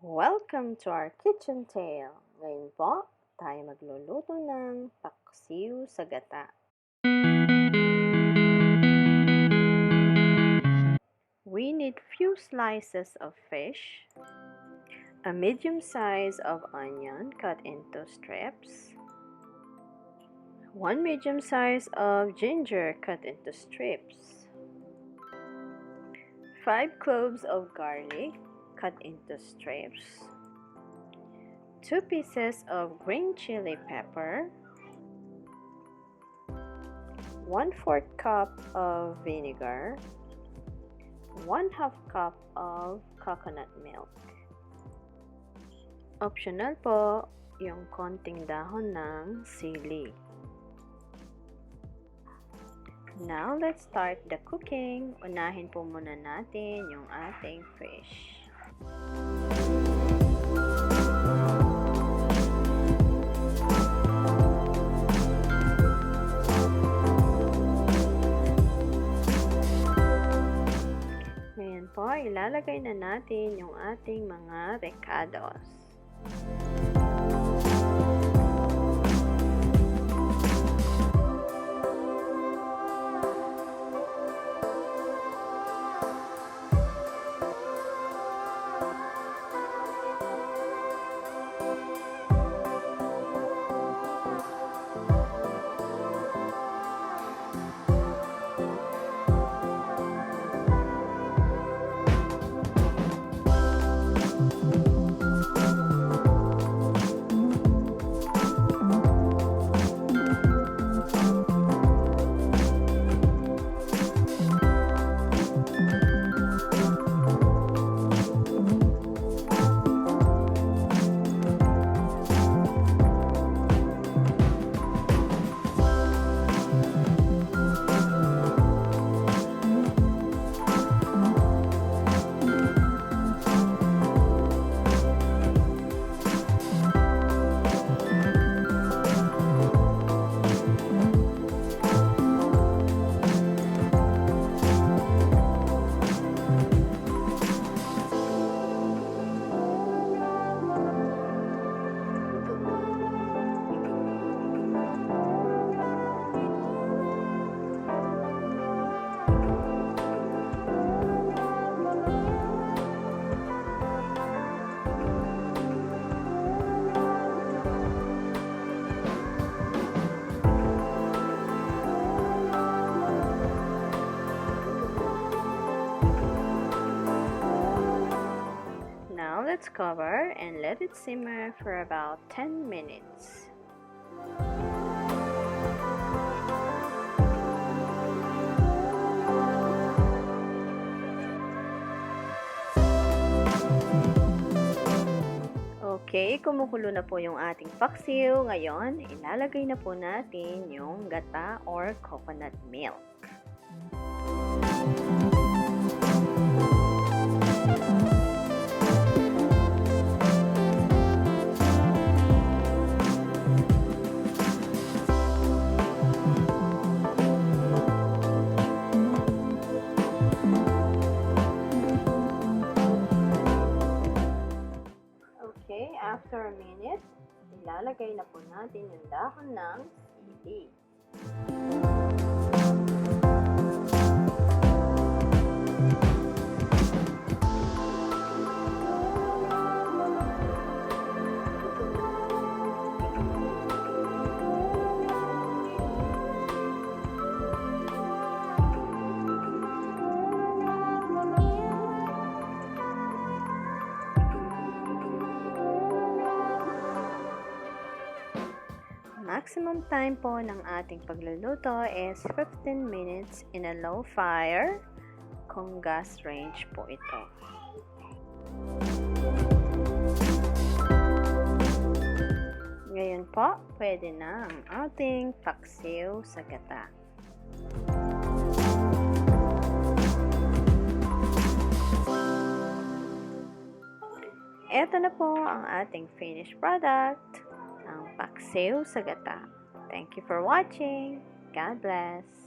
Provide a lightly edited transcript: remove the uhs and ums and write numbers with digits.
Welcome to our kitchen tale. Ngayon po, tayo magluluto ng paksiw sa gata. We need few slices of fish, a medium size of onion cut into strips, 1 medium size of ginger cut into strips, 5 cloves of garlic cut into strips, 2 pieces of green chili pepper, 1/4 cup of vinegar, 1/2 cup of coconut milk. Optional po yung konting dahon ng sili. Now, let's start the cooking. Unahin po muna natin yung ating fish. Ngayon po, ilalagay na natin yung ating mga recados. Now, let's cover and let it simmer for about 10 minutes. Okay, kumukulo na po yung ating paksiw. Ngayon, ilalagay na po natin yung gata or coconut milk. Okay, after a minute, ilalagay na po natin yung dahon ng sili. Maximum time po ng ating pagluluto is 15 minutes in a low fire kung gas range po ito. Ngayon po, pwede na ang ating paksiw sa gata. Ito na po ang ating finished product. Ang paksiw sa gata. Thank you for watching. God bless.